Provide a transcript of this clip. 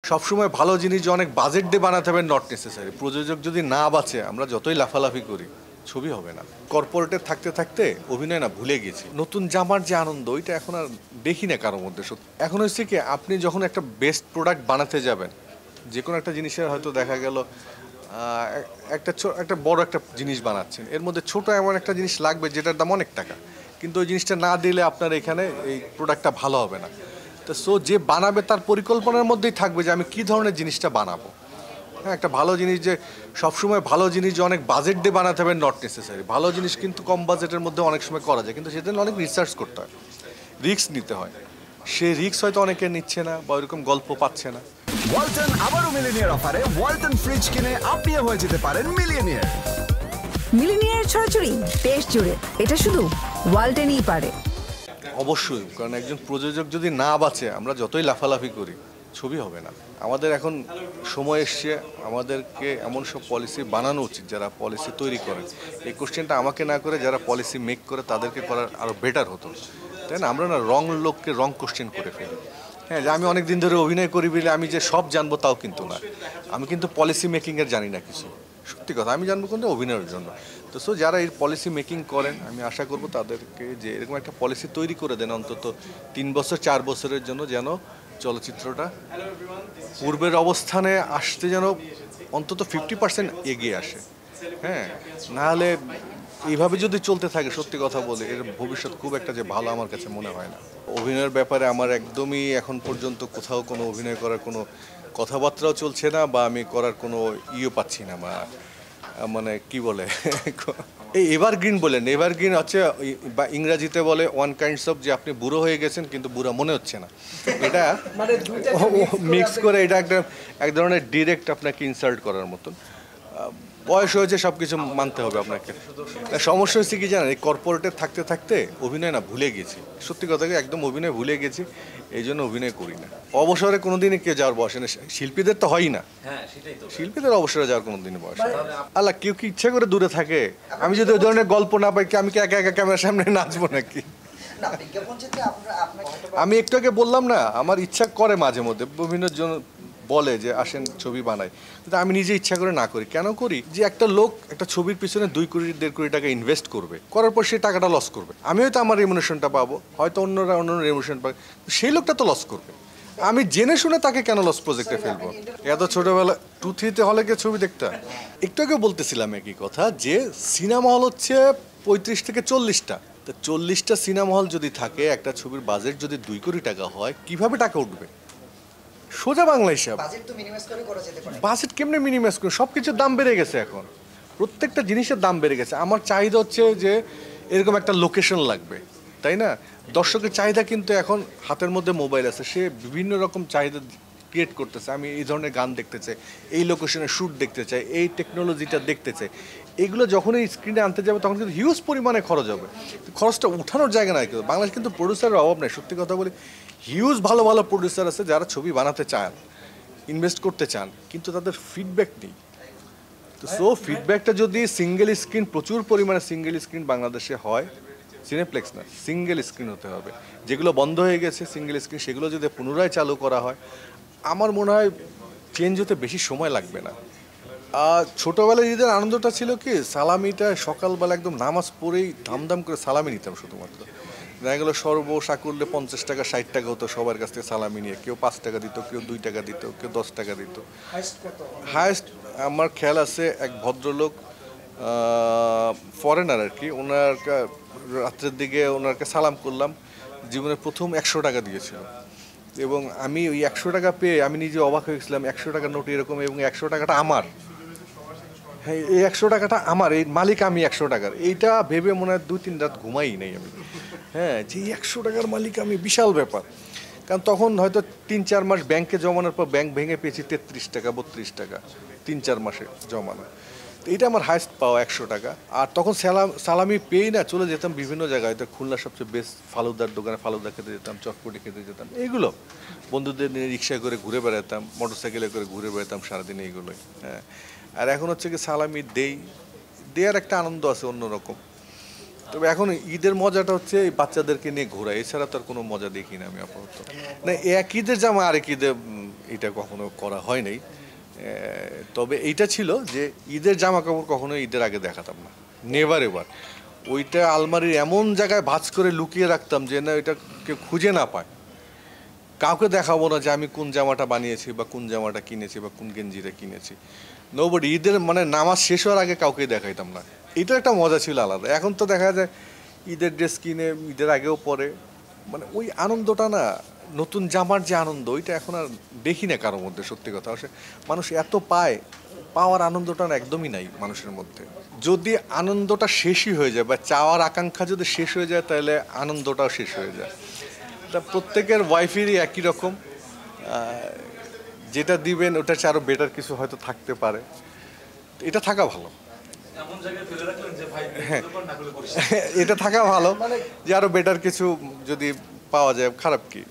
সবসময় ভালো জিনিস যে অনেক বাজেট দিয়ে বানাতে হবে নট নেসেসারি। প্রযোজক যদি না বাঁচে আমরা যতই লাফালাফি করি ছবি হবে না। কর্পোরেটে থাকতে থাকতে অভিনয় না ভুলে গেছি। নতুন জামার যে আনন্দ ওইটা এখন আর দেখি না কারোর মধ্যে। সত্যি এখন হচ্ছে কি, আপনি যখন একটা বেস্ট প্রোডাক্ট বানাতে যাবেন, যে কোনো একটা জিনিসের হয়তো দেখা গেল একটা বড় একটা জিনিস বানাচ্ছেন, এর মধ্যে ছোট এমন একটা জিনিস লাগবে যেটার দাম অনেক টাকা, কিন্তু ওই জিনিসটা না দিলে আপনার এখানে এই প্রোডাক্টটা ভালো হবে না। তো যে বানাবে তার পরিকল্পনার মধ্যেই থাকবে যে আমি কী ধরনের জিনিসটা বানাবো। হ্যাঁ, একটা ভালো জিনিস যে সবসময় ভালো জিনিস যে অনেক বাজেট দিয়ে বানাতে হবে নট নেসেসারি। ভালো জিনিস কিন্তু কম বাজেটের মধ্যে অনেক সময় করা যায়, কিন্তু সেটা অনেক রিসার্চ করতে হয়, রিস্ক নিতে হয়। সে রিস্ক হয়তো অনেকে নিচ্ছে না বা ওইরকম গল্প পাচ্ছে না। ওয়ালটন আবারও মিলিনিয়ার অফারে ওয়ালটন ফ্রিজ কিনে আপনিও হয়ে যেতে পারেন মিলিয়নিয়ার। মিলিনিয়ার ছড়াছড়ি দেশ জুড়ে, এটা শুধু ওয়ালটেনই পারে। অবশ্যই, কারণ একজন প্রযোজক যদি না বাঁচে আমরা যতই লাফালাফি করি ছবি হবে না। আমাদের এখন সময় এসছে, আমাদেরকে এমন সব পলিসি বানানো উচিত যারা পলিসি তৈরি করে। এই কোশ্চেনটা আমাকে না করে যারা পলিসি মেক করে তাদেরকে করার আরও বেটার হতো, তাই না? আমরা না রং লোককে রং কোশ্চেন করে ফেলি। হ্যাঁ, যে আমি অনেক দিন ধরে অভিনয় করি বলে আমি যে সব জানবো তাও কিন্তু না। আমি কিন্তু পলিসি মেকিংয়ের জানি না কিছু, সত্যি কথা। আমি জানবো কিন্তু অভিনয়ের জন্য। তো যারা এই পলিসি মেকিং করেন আমি আশা করব তাদেরকে যে এরকম একটা পলিসি তৈরি করে দেন অন্তত 3 বছর 4 বছরের জন্য, যেন চলচ্চিত্রটা পূর্বের অবস্থানে আসতে যেন অন্তত 50% এগিয়ে আসে। হ্যাঁ, নাহলে এইভাবে যদি চলতে থাকে, সত্যি কথা বলে এর ভবিষ্যৎ খুব একটা যে ভালো আমার কাছে মনে হয় না। অভিনয়ের ব্যাপারে আমার একদমই এখন পর্যন্ত কোথাও কোনো অভিনয় করার কোনো কথাবার্তাও চলছে না, বা আমি করার কোনো পাচ্ছি না, বা মানে কি বলে এই এভারগ্রিন বলেন, এভারগ্রিন হচ্ছে বা ইংরাজিতে বলে ওয়ান কাইন্ডস অফ, যে আপনি বুড়ো হয়ে গেছেন কিন্তু বুড়া মনে হচ্ছে না। এটা মিক্স করে এটা এক ধরনের ডিরেক্ট আপনাকে ইনসাল্ট করার মতন। বয়স হয়েছে, সব কিছু মানতে হবে আপনাকে। সমস্যা হচ্ছে কি জানেন, এই কর্পোরেটে থাকতে থাকতে অভিনয় না ভুলে গেছি। সত্যি কথা কি, একদম অভিনয় ভুলে গেছি, এই জন্য অভিনয় করি না। অবসরে কোনোদিনই কেউ যাওয়ার বয়স নেই, শিল্পীদের তো হয়ই না। শিল্পীদের অবসরে যাওয়ার কোনোদিনই বয়স নেই। আল্লাহ, কেউ কি ইচ্ছা করে দূরে থাকে? আমি যদি ওই ধরনের গল্প না পাই, আমি কি একা একা ক্যামেরার সামনে নাচবো নাকি? আমি একটু আগে বললাম না, আমার ইচ্ছা করে মাঝে মধ্যে, বিভিন্ন জন বলে যে আসেন ছবি বানাই, কিন্তু আমি নিজে ইচ্ছা করে না করি। কেন করি? যে একটা লোক একটা ছবির পিছনে 2 কোটি 1.5 কোটি টাকা ইনভেস্ট করবে, করার পর সে টাকাটা লস করবে। আমি হয়তো আমার রেমুনেশনটা পাবো, হয়তো অন্যরা অন্য রেমুনেশন পাবে, সেই লোকটা তো লস করবে। আমি জেনে শুনে তাকে কেন লস প্রজেক্টে ফেলবো? এত ছোটবেলা 2-3 হলে গিয়ে ছবি দেখতাম। একটু আগে বলতেছিলাম একই কথা, যে সিনেমা হল হচ্ছে 35 থেকে 40টা। তো 40টা সিনেমা হল যদি থাকে, একটা ছবির বাজেট যদি 2 কোটি টাকা হয়, কিভাবে টাকা উঠবে? সোজা বাংলা হিসাব। বাজেট কেমনে মিনিমাইজ করে? সব কিছুর দাম বেড়ে গেছে এখন, প্রত্যেকটা জিনিসের দাম বেড়ে গেছে। আমার চাহিদা হচ্ছে যে এরকম একটা লোকেশন লাগবে, তাই না? দর্শকের চাহিদা কিন্তু এখন হাতের মধ্যে মোবাইল আছে, সে বিভিন্ন রকম চাহিদা ক্রিয়েট করতেছে। আমি এই ধরনের গান দেখতে চাই, এই লোকেশনে শ্যুট দেখতে চাই, এই টেকনোলজিটা দেখতে চাই। এগুলো যখন এই স্ক্রিনে আনতে যাবে তখন কিন্তু হিউজ পরিমাণে খরচ হবে। খরচটা উঠানোর জায়গা নাই কিন্তু বাংলাদেশ, কিন্তু প্রডিউসারের অভাব নেই। সত্যি কথা বলি, হিউজ ভালো ভালো প্রডিউসার আছে যারা ছবি বানাতে চান, ইনভেস্ট করতে চান, কিন্তু তাদের ফিডব্যাক নেই। তো ফিডব্যাকটা যদি সিঙ্গেল স্ক্রিন, প্রচুর পরিমাণে সিঙ্গেল স্ক্রিন বাংলাদেশে হয়, সিনেপ্লেক্স না, সিঙ্গেল স্ক্রিন হতে হবে। যেগুলো বন্ধ হয়ে গেছে সিঙ্গেল স্ক্রিন, সেগুলো যদি পুনরায় চালু করা হয়, আমার মনে হয় চেঞ্জ হতে বেশি সময় লাগবে না। আর ছোটোবেলায় ঈদের আনন্দটা ছিল কি, সালামিটা সকালবেলা একদম নামাজ পড়েই দাম করে সালামি নিতাম। শুধুমাত্র দেখা গেলো সর্বসাকুল্যে 50 টাকা 60 টাকা হতো সবার কাছ থেকে সালামি নিয়ে। কেউ 5 টাকা দিত, কেউ 2 টাকা দিত, কেউ 10 টাকা দিত। হায়েস্ট আমার খেয়াল আছে, এক ভদ্রলোক ফরেনার আর কি, ওনার রাত্রের দিকে ওনারকে সালাম করলাম, জীবনে প্রথম 100 টাকা দিয়েছিল। এবং আমি ওই 100 টাকা পেয়ে আমি নিজে অবাক হয়ে গেছিলাম। 100 টাকার নোট এরকম, এবং 100 টাকাটা আমার। হ্যাঁ, এই 100 টাকাটা আমার, এই মালিক আমি 100 টাকার। এইটা ভেবে মনে হয় 2-3 রাত ঘুমাই নেই আমি। হ্যাঁ, যে 100 টাকার মালিক আমি, বিশাল ব্যাপার। কারণ তখন হয়তো 3-4 মাস ব্যাংকে জমানোর পর ব্যাংক ভেঙে পেয়েছি 33 টাকা 32 টাকা, 3-4 মাসে জমানো। তো এটা আমার হাইস্ট পাওয়া 100 টাকা। আর তখন সালামি পেয়েই না চলে যেতাম বিভিন্ন জায়গায়। তো খুলনার সবচেয়ে বেস্ট ফালুদার দোকানে ফালুদা খেতে যেতাম, চটপটি খেতে যেতাম। এইগুলো বন্ধুদের নিয়ে রিক্সায় করে ঘুরে বেড়াতাম, মোটরসাইকেলে করে ঘুরে বেড়াতাম সারাদিন, এইগুলোই। হ্যাঁ, আর এখন হচ্ছে কি সালামি দেওয়ার একটা আনন্দ আছে অন্যরকম। তবে এখন ঈদের মজাটা হচ্ছে এই বাচ্চাদেরকে নিয়ে ঘোরা, এছাড়া তো আর কোনো মজা দেখি না আমি আপাতত। না, এক ঈদের জামা আরেক ঈদে এটা কখনো করা হয় নাই। তবে এইটা ছিল যে ঈদের জামা কাপড় কখনো ঈদের আগে দেখাতাম না, নেভার এভার। ওইটা আলমারির এমন জায়গায় ভাঁজ করে লুকিয়ে রাখতাম যে না ওইটা কেউ খুঁজে না পায়। কাউকে দেখাবো না যে আমি কোন জামাটা বানিয়েছি বা কোন জামাটা কিনেছি বা কোন গেঞ্জিটা কিনেছি। নোবডি, ঈদের মানে নামাজ শেষ হওয়ার আগে কাউকে দেখাইতাম না। এটা একটা মজা ছিল আলাদা। এখন তো দেখা যায় ঈদের ড্রেস কিনে ঈদের আগেও পরে, মানে ওই আনন্দটা না, নতুন জামার যে আনন্দ ওইটা এখন আর দেখি না কারোর মধ্যে। সত্যি কথা, আসলে মানুষ এত পায়, পাওয়ার আনন্দটা না একদমই নাই মানুষের মধ্যে। যদি আনন্দটা শেষই হয়ে যায় বা চাওয়ার আকাঙ্ক্ষা যদি শেষ হয়ে যায় তাহলে আনন্দটাও শেষ হয়ে যায়। তা প্রত্যেকের ওয়াইফেরই একই রকম, যেটা দিবেন ওটা চেয়ে আরও বেটার কিছু হয়তো থাকতে পারে, এটা থাকা ভালো। হ্যাঁ, এটা থাকা ভালো যে আরো বেটার কিছু যদি পাওয়া যায়, খারাপ কি।